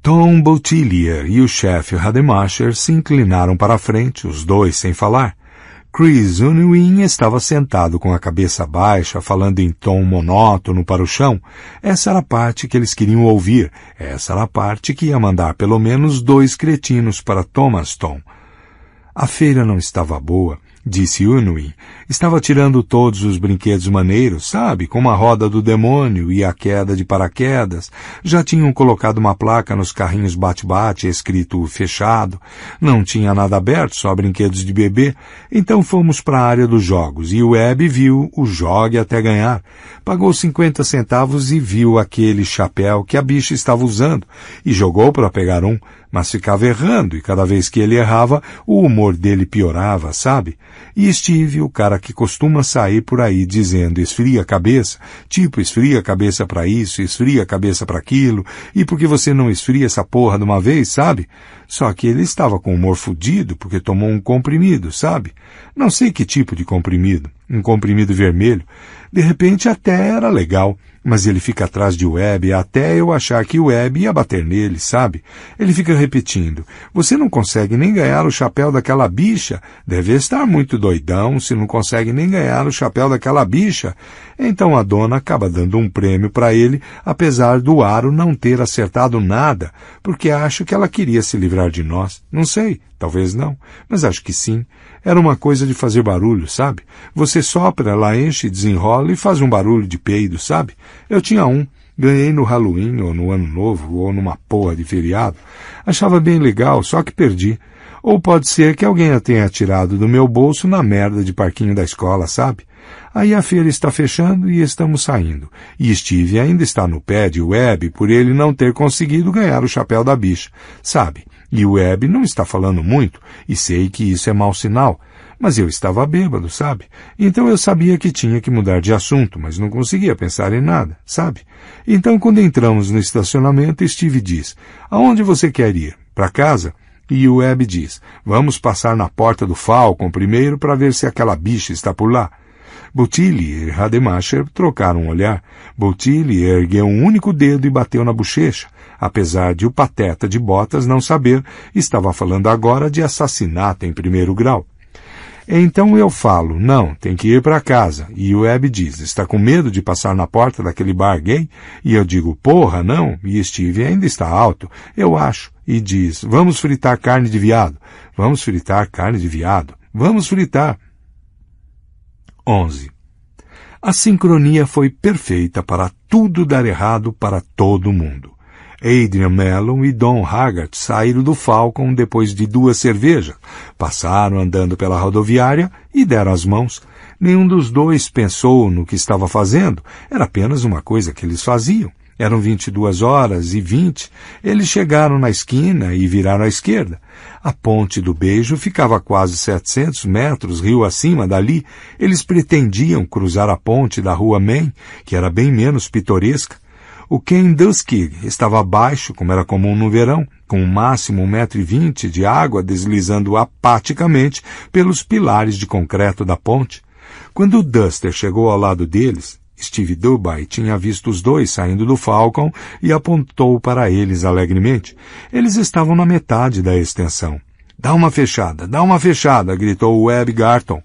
Tom Boutillier e o chefe Rademacher se inclinaram para a frente, os dois sem falar. Chris Unwin estava sentado com a cabeça baixa, falando em tom monótono para o chão. Essa era a parte que eles queriam ouvir. Essa era a parte que ia mandar pelo menos 2 cretinos para Thomaston. A feira não estava boa, disse Unwin. Estava tirando todos os brinquedos maneiros, sabe, como a roda do demônio e a queda de paraquedas. Já tinham colocado uma placa nos carrinhos bate-bate, escrito fechado. Não tinha nada aberto, só brinquedos de bebê. Então fomos para a área dos jogos e o Webb viu o Jogue até ganhar. Pagou 50 centavos e viu aquele chapéu que a bicha estava usando e jogou para pegar um, mas ficava errando e cada vez que ele errava, o humor dele piorava, sabe? E Steve, o cara que costuma sair por aí dizendo esfria a cabeça, tipo esfria a cabeça para isso, esfria a cabeça para aquilo, e por que você não esfria essa porra de uma vez, sabe? Só que ele estava com o humor fudido porque tomou um comprimido, sabe? Não sei que tipo de comprimido, um comprimido vermelho. De repente até era legal, mas ele fica atrás de Webb até eu achar que o Webb ia bater nele, sabe? Ele fica repetindo, você não consegue nem ganhar o chapéu daquela bicha? Deve estar muito doidão se não consegue nem ganhar o chapéu daquela bicha. Então a dona acaba dando um prêmio para ele, apesar do aro não ter acertado nada, porque acha que ela queria se livrar de nós. Não sei, talvez não, mas acho que sim. Era uma coisa de fazer barulho, sabe? Você sopra, ela enche, desenrola e faz um barulho de peido, sabe? Eu tinha um. Ganhei no Halloween, ou no Ano Novo, ou numa porra de feriado. Achava bem legal, só que perdi. Ou pode ser que alguém a tenha tirado do meu bolso na merda de parquinho da escola, sabe? Aí a feira está fechando e estamos saindo. E Steve ainda está no pé de Webb por ele não ter conseguido ganhar o chapéu da bicha, sabe? E o Webb não está falando muito, e sei que isso é mau sinal. Mas eu estava bêbado, sabe? Então eu sabia que tinha que mudar de assunto, mas não conseguia pensar em nada, sabe? Então quando entramos no estacionamento, Steve diz, aonde você quer ir? Para casa? E o Webb diz, vamos passar na porta do Falcon primeiro para ver se aquela bicha está por lá. Boutillier e Rademacher trocaram um olhar. Boutillier ergueu um único dedo e bateu na bochecha. Apesar de o pateta de botas não saber, estava falando agora de assassinato em 1º grau. Então eu falo, não, tem que ir para casa. E o Webb diz, está com medo de passar na porta daquele bar gay? E eu digo, porra, não. E Steve ainda está alto, eu acho. E diz, vamos fritar carne de viado. Vamos fritar carne de viado. Vamos fritar. 11. A sincronia foi perfeita para tudo dar errado para todo mundo. Adrian Mellon e Don Haggart saíram do Falcon depois de 2 cervejas, passaram andando pela rodoviária e deram as mãos. Nenhum dos dois pensou no que estava fazendo, era apenas uma coisa que eles faziam. Eram 22h20, eles chegaram na esquina e viraram à esquerda. A ponte do Beijo ficava a quase 700 metros rio acima dali. Eles pretendiam cruzar a ponte da rua Main, que era bem menos pitoresca. O Kenduskeag estava abaixo, como era comum no verão, com o máximo 1,20 m de água deslizando apaticamente pelos pilares de concreto da ponte. Quando o Duster chegou ao lado deles, Steve Dubai tinha visto os dois saindo do Falcon e apontou para eles alegremente. Eles estavam na metade da extensão. Dá uma fechada, gritou o Webb Garton.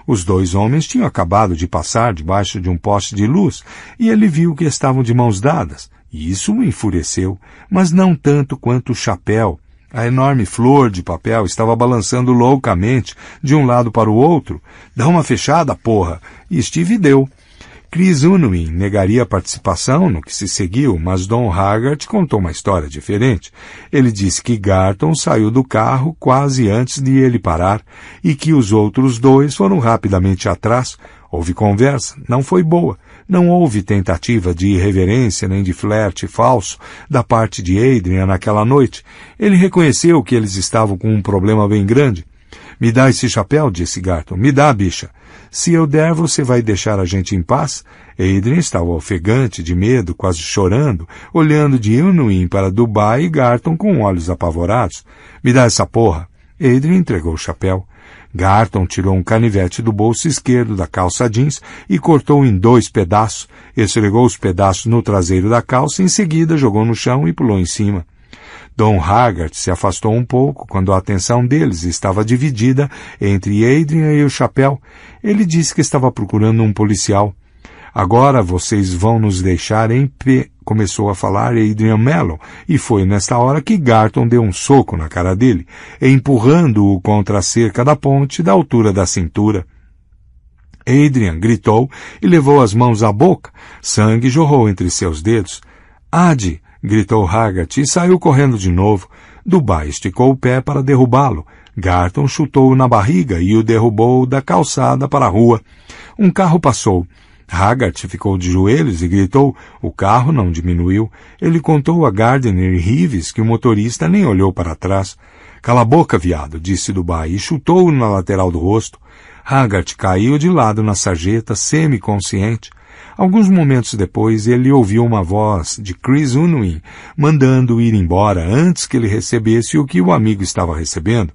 Os 2 homens tinham acabado de passar debaixo de um poste de luz e ele viu que estavam de mãos dadas. E isso o enfureceu, mas não tanto quanto o chapéu. A enorme flor de papel estava balançando loucamente de um lado para o outro. Dá uma fechada, porra! E Steve deu. Chris Unwin negaria participação no que se seguiu, mas Don Haggart contou uma história diferente. Ele disse que Garton saiu do carro quase antes de ele parar e que os outros 2 foram rapidamente atrás. Houve conversa, não foi boa. Não houve tentativa de irreverência nem de flerte falso da parte de Adrian naquela noite. Ele reconheceu que eles estavam com um problema bem grande. Me dá esse chapéu, disse Garton. Me dá, bicha. Se eu der, você vai deixar a gente em paz? Adrian estava ofegante de medo, quase chorando, olhando de Unwin para Dubai e Garton com olhos apavorados. Me dá essa porra. Adrian entregou o chapéu. Garton tirou um canivete do bolso esquerdo da calça jeans e cortou em 2 pedaços. Esfregou os pedaços no traseiro da calça e em seguida jogou no chão e pulou em cima. Dom Haggart se afastou um pouco quando a atenção deles estava dividida entre Adrian e o chapéu. Ele disse que estava procurando um policial. Agora vocês vão nos deixar em pé, começou a falar Adrian Mellon, e foi nesta hora que Garton deu um soco na cara dele, empurrando-o contra a cerca da ponte da altura da cintura. Adrian gritou e levou as mãos à boca. Sangue jorrou entre seus dedos. Ade! Gritou Haggart e saiu correndo de novo. Dubai esticou o pé para derrubá-lo. Garton chutou-o na barriga e o derrubou da calçada para a rua. Um carro passou. Haggart ficou de joelhos e gritou. O carro não diminuiu. Ele contou a Gardner e Reeves que o motorista nem olhou para trás. Cala a boca, viado, disse Dubai e chutou-o na lateral do rosto. Haggart caiu de lado na sarjeta, semi-consciente. Alguns momentos depois, ele ouviu uma voz de Chris Unwin mandando-o ir embora antes que ele recebesse o que o amigo estava recebendo.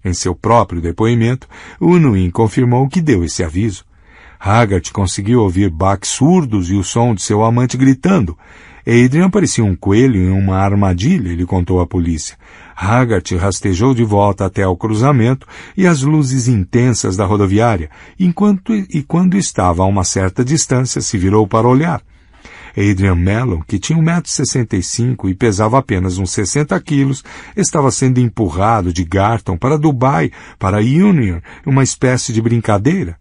Em seu próprio depoimento, Unwin confirmou que deu esse aviso. Haggart conseguiu ouvir baques surdos e o som de seu amante gritando. Adrian parecia um coelho em uma armadilha, ele contou à polícia. Haggart rastejou de volta até ao cruzamento e as luzes intensas da rodoviária, quando estava a uma certa distância, se virou para olhar. Adrian Mellon, que tinha 1,65 m e pesava apenas uns 60 quilos, estava sendo empurrado de Garton para Dubai, para Union, uma espécie de brincadeira.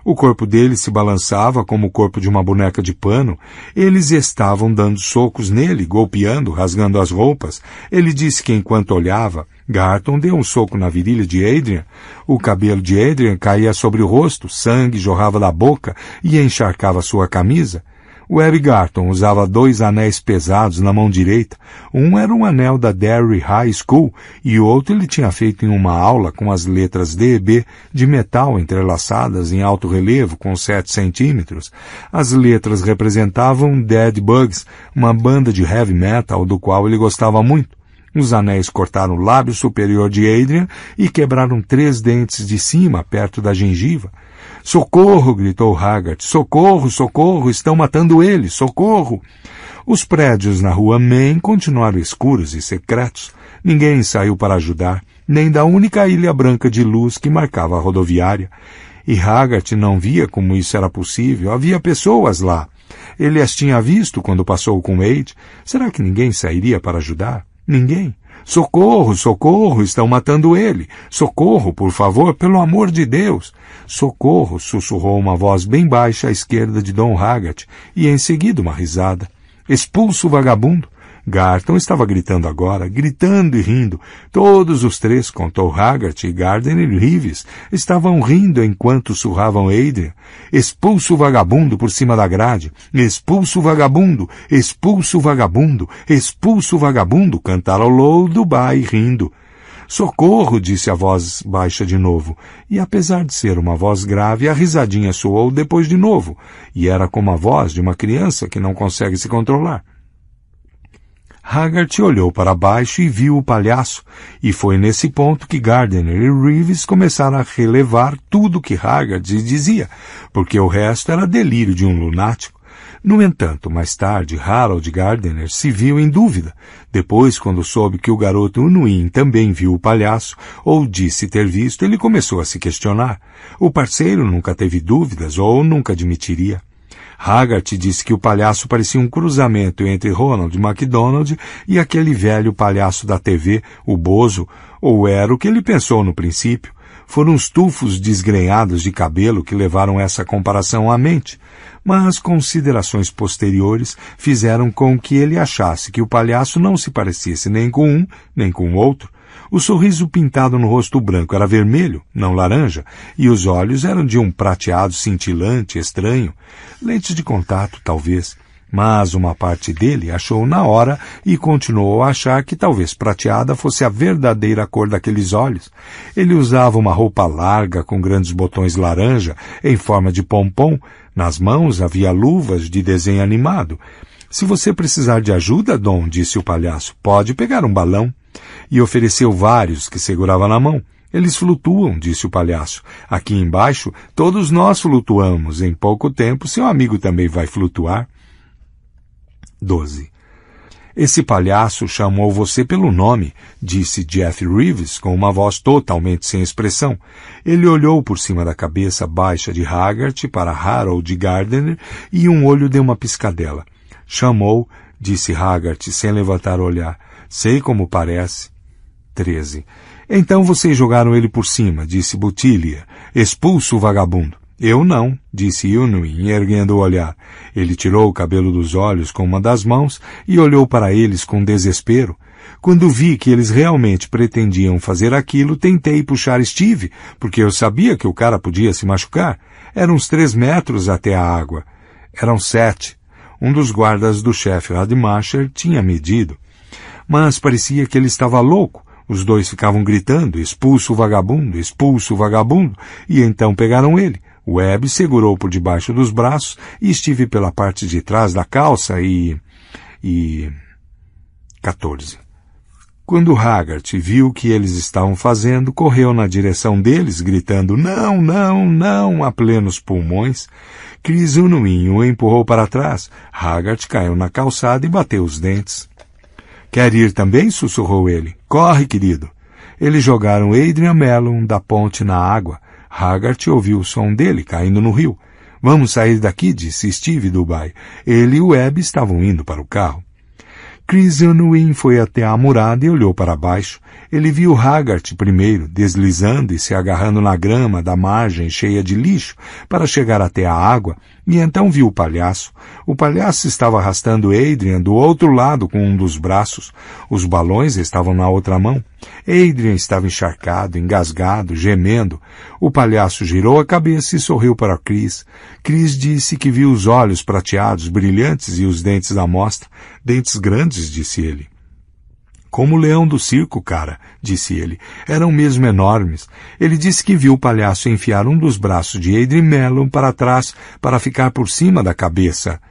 O corpo dele se balançava como o corpo de uma boneca de pano. Eles estavam dando socos nele, golpeando, rasgando as roupas. Ele disse que enquanto olhava, Garton deu um soco na virilha de Adrian. O cabelo de Adrian caía sobre o rosto, sangue jorrava da boca e encharcava sua camisa. Webb Garton usava 2 anéis pesados na mão direita. Um era um anel da Derry High School e o outro ele tinha feito em uma aula com as letras D e B de metal entrelaçadas em alto relevo com 7 centímetros. As letras representavam Dead Bugs, uma banda de heavy metal do qual ele gostava muito. Os anéis cortaram o lábio superior de Adrian e quebraram 3 dentes de cima, perto da gengiva. Socorro! Gritou Haggart. Socorro! Socorro! Estão matando ele! Socorro! Os prédios na rua Main continuaram escuros e secretos. Ninguém saiu para ajudar, nem da única ilha branca de luz que marcava a rodoviária. E Haggart não via como isso era possível. Havia pessoas lá. Ele as tinha visto quando passou com Wade. Será que ninguém sairia para ajudar? Ninguém. Socorro, socorro, estão matando ele. Socorro, por favor, pelo amor de Deus. Socorro, sussurrou uma voz bem baixa à esquerda de Dom Haggart, e em seguida uma risada. Expulso o vagabundo. Garton estava gritando agora, gritando e rindo. Todos os 3, contou Haggart, e Gardner e Reeves, estavam rindo enquanto surravam Adrian. Expulso o vagabundo por cima da grade. Expulso o vagabundo, expulso o vagabundo, expulso o vagabundo, cantarolou Dubai rindo. Socorro, disse a voz baixa de novo, e apesar de ser uma voz grave, a risadinha soou depois de novo, e era como a voz de uma criança que não consegue se controlar. Haggart olhou para baixo e viu o palhaço, e foi nesse ponto que Gardner e Reeves começaram a relevar tudo que Haggart dizia, porque o resto era delírio de um lunático. No entanto, mais tarde, Harold Gardner se viu em dúvida. Depois, quando soube que o garoto Unwin também viu o palhaço, ou disse ter visto, ele começou a se questionar. O parceiro nunca teve dúvidas, ou nunca admitiria. Haggart disse que o palhaço parecia um cruzamento entre Ronald McDonald e aquele velho palhaço da TV, o Bozo, ou era o que ele pensou no princípio. Foram os tufos desgrenhados de cabelo que levaram essa comparação à mente, mas considerações posteriores fizeram com que ele achasse que o palhaço não se parecesse nem com um, nem com o outro. O sorriso pintado no rosto branco era vermelho, não laranja, e os olhos eram de um prateado cintilante, estranho. Lentes de contato, talvez. Mas uma parte dele achou na hora e continuou a achar que talvez prateada fosse a verdadeira cor daqueles olhos. Ele usava uma roupa larga com grandes botões laranja em forma de pompom. Nas mãos havia luvas de desenho animado. Se você precisar de ajuda, Dom, disse o palhaço, pode pegar um balão. E ofereceu vários que segurava na mão. Eles flutuam, disse o palhaço. Aqui embaixo, todos nós flutuamos. Em pouco tempo, seu amigo também vai flutuar. 12. Esse palhaço chamou você pelo nome, disse Jeff Reeves com uma voz totalmente sem expressão. Ele olhou por cima da cabeça baixa de Haggart para Harold Gardner e um olho deu uma piscadela. Chamou, disse Haggart sem levantar o olhar. Sei como parece. 13. Então vocês jogaram ele por cima, disse Boutillier. Expulso o vagabundo. Eu não, disse Unwin, erguendo o olhar. Ele tirou o cabelo dos olhos com uma das mãos e olhou para eles com desespero. Quando vi que eles realmente pretendiam fazer aquilo, tentei puxar Steve, porque eu sabia que o cara podia se machucar. Eram uns 3 metros até a água. Eram 7. Um dos guardas do chefe Rademacher tinha medido. Mas parecia que ele estava louco. Os dois ficavam gritando, expulso o vagabundo, e então pegaram ele. Webb segurou por debaixo dos braços e Steve pela parte de trás da calça e... 14. Quando Haggart viu o que eles estavam fazendo, correu na direção deles, gritando não, não, não, a plenos pulmões. Chris Unwin o empurrou para trás. Haggart caiu na calçada e bateu os dentes. Quer ir também? Sussurrou ele. Corre, querido. Eles jogaram Adrian Mellon da ponte na água. Haggart ouviu o som dele caindo no rio. Vamos sair daqui, disse Steve Dubai. Ele e Webb estavam indo para o carro. Chris Unwin foi até a murada e olhou para baixo. Ele viu Haggart primeiro, deslizando e se agarrando na grama da margem cheia de lixo para chegar até a água, e então viu o palhaço. O palhaço estava arrastando Adrian do outro lado com um dos braços. Os balões estavam na outra mão. Adrian estava encharcado, engasgado, gemendo. O palhaço girou a cabeça e sorriu para Chris. Chris disse que viu os olhos prateados, brilhantes e os dentes à mostra. Dentes grandes, disse ele. Como o leão do circo, cara, disse ele. Eram mesmo enormes. Ele disse que viu o palhaço enfiar um dos braços de Adrian Mellon para trás para ficar por cima da cabeça.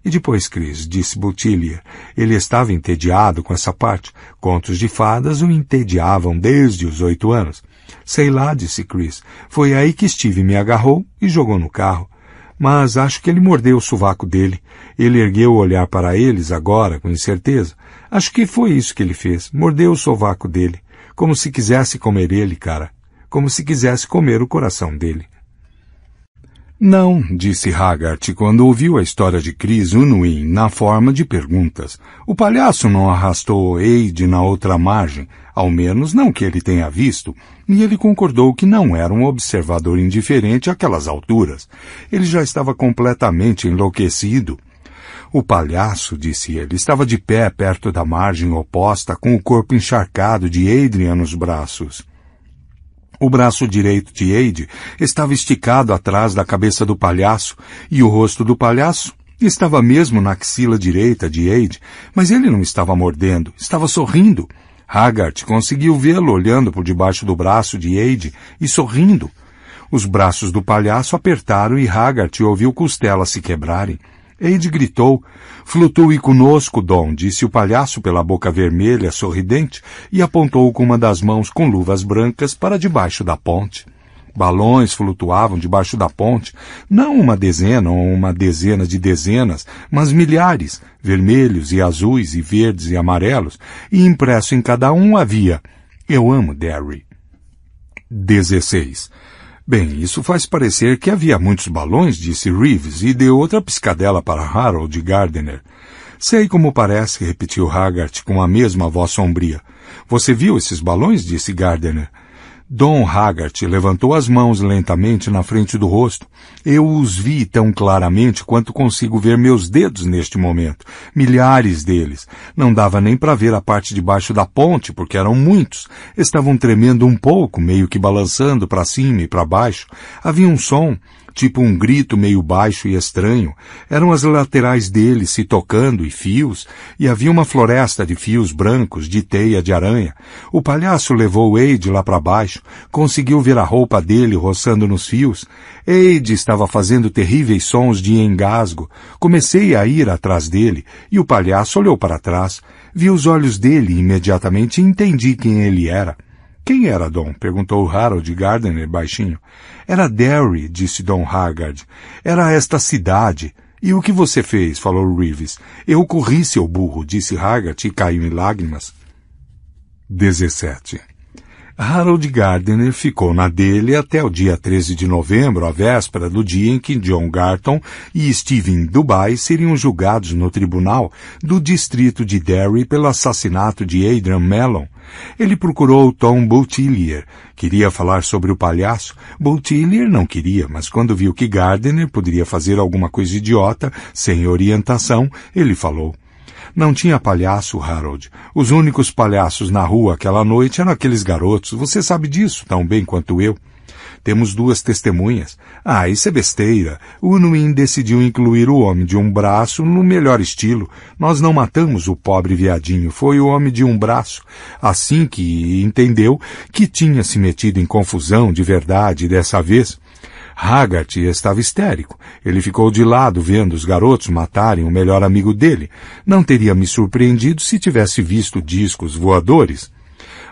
E depois, Chris, disse Boutillier. Ele estava entediado com essa parte. Contos de fadas o entediavam desde os 8 anos. Sei lá, disse Chris. Foi aí que Steve me agarrou e jogou no carro. Mas acho que ele mordeu o sovaco dele. Ele ergueu o olhar para eles agora, com incerteza. Acho que foi isso que ele fez. Mordeu o sovaco dele. Como se quisesse comer ele, cara. Como se quisesse comer o coração dele. Não, disse Haggart quando ouviu a história de Chris Unwin na forma de perguntas. O palhaço não arrastou Aide na outra margem, ao menos não que ele tenha visto, e ele concordou que não era um observador indiferente àquelas alturas. Ele já estava completamente enlouquecido. O palhaço, disse ele, estava de pé perto da margem oposta com o corpo encharcado de Adrian nos braços. O braço direito de Aide estava esticado atrás da cabeça do palhaço e o rosto do palhaço estava mesmo na axila direita de Aide, mas ele não estava mordendo, estava sorrindo. Haggart conseguiu vê-lo olhando por debaixo do braço de Aide e sorrindo. Os braços do palhaço apertaram e Haggart ouviu costelas se quebrarem. Aide gritou. Flutue conosco, Dom, disse o palhaço pela boca vermelha, sorridente, e apontou com uma das mãos com luvas brancas para debaixo da ponte. Balões flutuavam debaixo da ponte, não uma dezena ou uma dezena de dezenas, mas milhares, vermelhos e azuis e verdes e amarelos, e impresso em cada um havia Eu amo Derry. 16. Bem, isso faz parecer que havia muitos balões, disse Reeves, e deu outra piscadela para Harold Gardner. Sei como parece, repetiu Haggart com a mesma voz sombria. Você viu esses balões? Disse Gardner. Dom Haggart levantou as mãos lentamente na frente do rosto. Eu os vi tão claramente quanto consigo ver meus dedos neste momento. Milhares deles. Não dava nem para ver a parte de baixo da ponte, porque eram muitos. Estavam tremendo um pouco, meio que balançando para cima e para baixo. Havia um som, tipo um grito meio baixo e estranho. Eram as laterais deles se tocando e fios, e havia uma floresta de fios brancos de teia de aranha. O palhaço levou Aide lá para baixo, conseguiu ver a roupa dele roçando nos fios. Aide estava fazendo terríveis sons de engasgo. Comecei a ir atrás dele, e o palhaço olhou para trás. Vi os olhos dele e imediatamente entendi quem ele era. Quem era, Dom? Perguntou Harold Gardner baixinho. Era Derry, disse Dom Haggard. Era esta cidade. E o que você fez? Falou Reeves. Eu corri, seu burro, disse Haggart e caiu em lágrimas. 17. Harold Gardner ficou na dele até o dia 13 de novembro, a véspera do dia em que John Garton e Stephen Dubai seriam julgados no tribunal do distrito de Derry pelo assassinato de Adrian Mellon. Ele procurou Tom Boutillier. Queria falar sobre o palhaço. Boutillier não queria, mas quando viu que Gardner poderia fazer alguma coisa idiota, sem orientação, ele falou. Não tinha palhaço, Harold. Os únicos palhaços na rua aquela noite eram aqueles garotos. Você sabe disso tão bem quanto eu. Temos 2 testemunhas. Isso é besteira. Unwin decidiu incluir o homem de um braço no melhor estilo. Nós não matamos o pobre viadinho. Foi o homem de um braço. Assim que entendeu que tinha se metido em confusão de verdade dessa vez. Haggart estava histérico. Ele ficou de lado vendo os garotos matarem o melhor amigo dele. Não teria me surpreendido se tivesse visto discos voadores.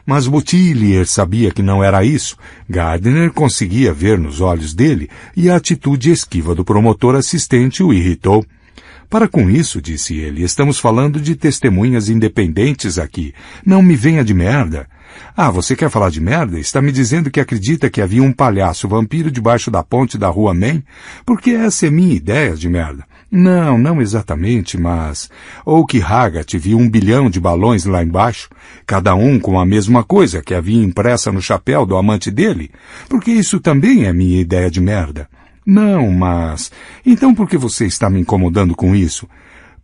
Mas Boutillier sabia que não era isso. Gardner conseguia ver nos olhos dele e a atitude esquiva do promotor assistente o irritou. Para com isso, disse ele, estamos falando de testemunhas independentes aqui. Não me venha de merda. Você quer falar de merda? Está me dizendo que acredita que havia um palhaço vampiro debaixo da ponte da rua Main? Porque essa é minha ideia de merda. Não exatamente, mas... Ou que Haggart viu 1 bilhão de balões lá embaixo, cada um com a mesma coisa que havia impressa no chapéu do amante dele? Porque isso também é minha ideia de merda. Não, mas... Então por que você está me incomodando com isso?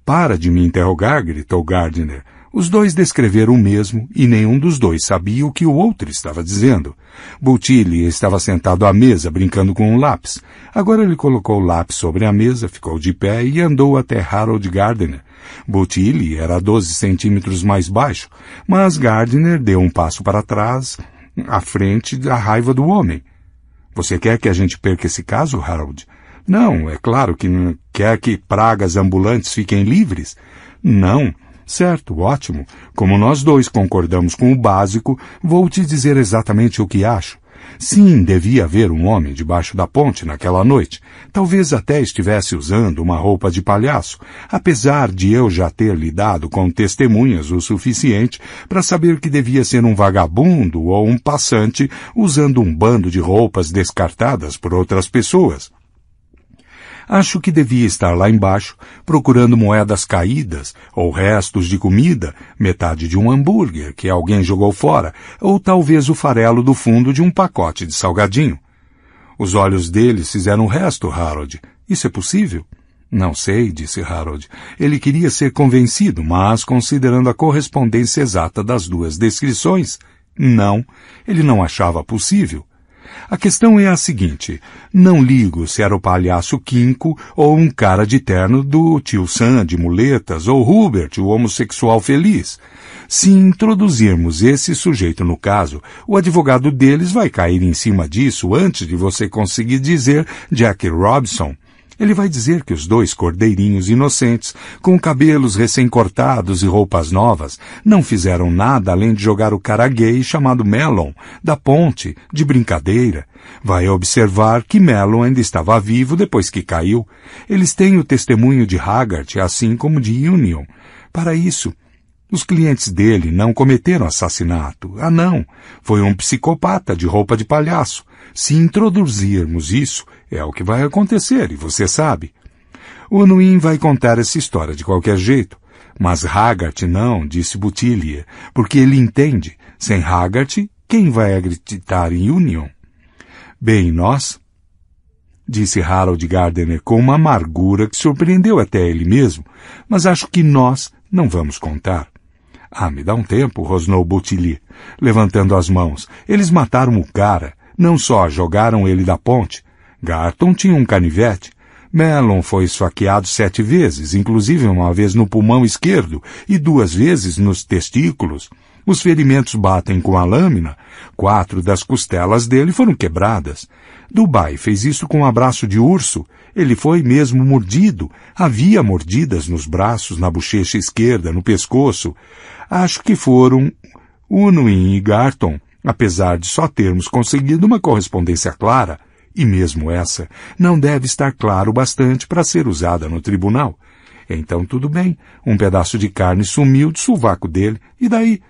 Para de me interrogar, gritou Gardner. Os 2 descreveram o mesmo e nenhum dos 2 sabia o que o outro estava dizendo. Boutillier estava sentado à mesa brincando com um lápis. Agora ele colocou o lápis sobre a mesa, ficou de pé e andou até Harold Gardner. Boutillier era 12 centímetros mais baixo, mas Gardner deu um passo para trás, à frente da raiva do homem. Você quer que a gente perca esse caso, Harold? Não, é claro que não quer que pragas ambulantes fiquem livres. Não. Certo, ótimo. Como nós 2 concordamos com o básico, vou te dizer exatamente o que acho. Sim, devia haver um homem debaixo da ponte naquela noite. Talvez até estivesse usando uma roupa de palhaço, apesar de eu já ter lidado com testemunhas o suficiente para saber que devia ser um vagabundo ou um passante usando um bando de roupas descartadas por outras pessoas. Acho que devia estar lá embaixo, procurando moedas caídas, ou restos de comida, metade de um hambúrguer que alguém jogou fora, ou talvez o farelo do fundo de um pacote de salgadinho. Os olhos dele fizeram o resto, Harold. Isso é possível? Não sei, disse Harold. Ele queria ser convencido, mas, considerando a correspondência exata das 2 descrições, não, ele não achava possível. A questão é a seguinte, não ligo se era o palhaço Quinco ou um cara de terno do tio Sam de muletas ou Hubert, o homossexual feliz. Se introduzirmos esse sujeito no caso, o advogado deles vai cair em cima disso antes de você conseguir dizer Jack Robinson. Ele vai dizer que os 2 cordeirinhos inocentes, com cabelos recém-cortados e roupas novas, não fizeram nada além de jogar o cara gay chamado Mellon da ponte, de brincadeira. Vai observar que Mellon ainda estava vivo depois que caiu. Eles têm o testemunho de Haggart, assim como de Union. Para isso, os clientes dele não cometeram assassinato. Não. Foi um psicopata de roupa de palhaço. Se introduzirmos isso, é o que vai acontecer, e você sabe. Unwin vai contar essa história de qualquer jeito. Mas Haggart não, disse Boutillier, porque ele entende. Sem Haggart, quem vai acreditar em Union? Bem, nós... disse Harold Gardner com uma amargura que surpreendeu até ele mesmo, mas acho que nós não vamos contar. Me dá um tempo, rosnou Boutillier, levantando as mãos. Eles mataram o cara. Não só jogaram ele da ponte. Garton tinha um canivete. Mellon foi esfaqueado 7 vezes, inclusive uma vez no pulmão esquerdo e 2 vezes nos testículos. Os ferimentos batem com a lâmina. 4 das costelas dele foram quebradas. Dubai fez isso com um abraço de urso. Ele foi mesmo mordido. Havia mordidas nos braços, na bochecha esquerda, no pescoço. Acho que foram Unwin e Garton, apesar de só termos conseguido uma correspondência clara. E mesmo essa não deve estar claro bastante para ser usada no tribunal. Então tudo bem, um pedaço de carne sumiu do sovaco dele, e daí?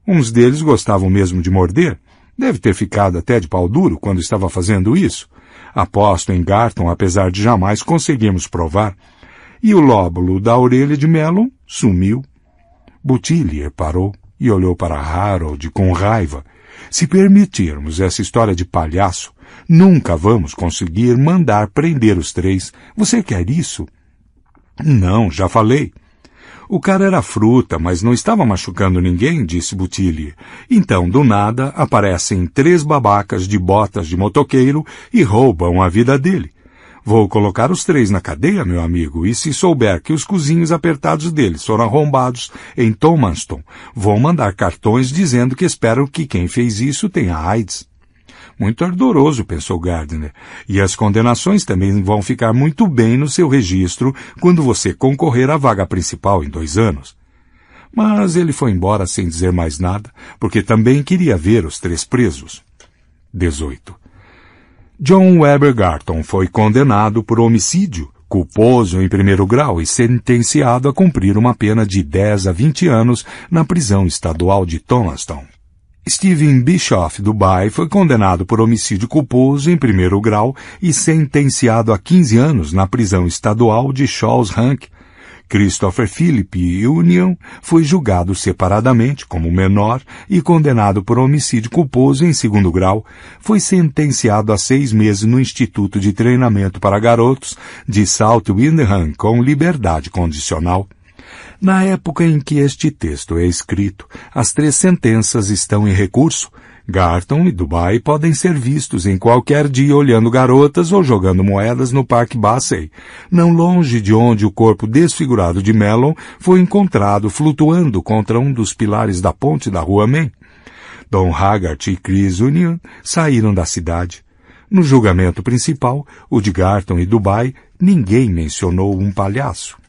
Uns deles gostavam mesmo de morder. Deve ter ficado até de pau duro quando estava fazendo isso. Aposto em Garton, apesar de jamais conseguirmos provar. E o lóbulo da orelha de Mellon sumiu. Butilier parou e olhou para Harold com raiva. Se permitirmos essa história de palhaço, nunca vamos conseguir mandar prender os três. Você quer isso? Não, já falei. O cara era fruta, mas não estava machucando ninguém, disse Butilier. Então, do nada, aparecem 3 babacas de botas de motoqueiro e roubam a vida dele. Vou colocar os 3 na cadeia, meu amigo, e se souber que os cozinhos apertados deles foram arrombados em Thomaston, vou mandar cartões dizendo que espero que quem fez isso tenha AIDS. Muito ardoroso, pensou Gardner, e as condenações também vão ficar muito bem no seu registro quando você concorrer à vaga principal em 2 anos. Mas ele foi embora sem dizer mais nada, porque também queria ver os 3 presos. 18. John Weber Garton foi condenado por homicídio, culposo em 1º grau e sentenciado a cumprir uma pena de 10 a 20 anos na prisão estadual de Thomaston. Stephen Bischoff Dubai foi condenado por homicídio culposo em 1º grau e sentenciado a 15 anos na prisão estadual de Shawshank. Christopher Philip Union foi julgado separadamente como menor e condenado por homicídio culposo em 2º grau. Foi sentenciado a 6 meses no Instituto de Treinamento para Garotos de South Windham com liberdade condicional. Na época em que este texto é escrito, as 3 sentenças estão em recurso. Garton e Dubai podem ser vistos em qualquer dia olhando garotas ou jogando moedas no Parque Bassey, não longe de onde o corpo desfigurado de Mellon foi encontrado flutuando contra um dos pilares da ponte da Rua Main. Don Haggart e Chris Union saíram da cidade. No julgamento principal, o de Garton e Dubai, ninguém mencionou um palhaço.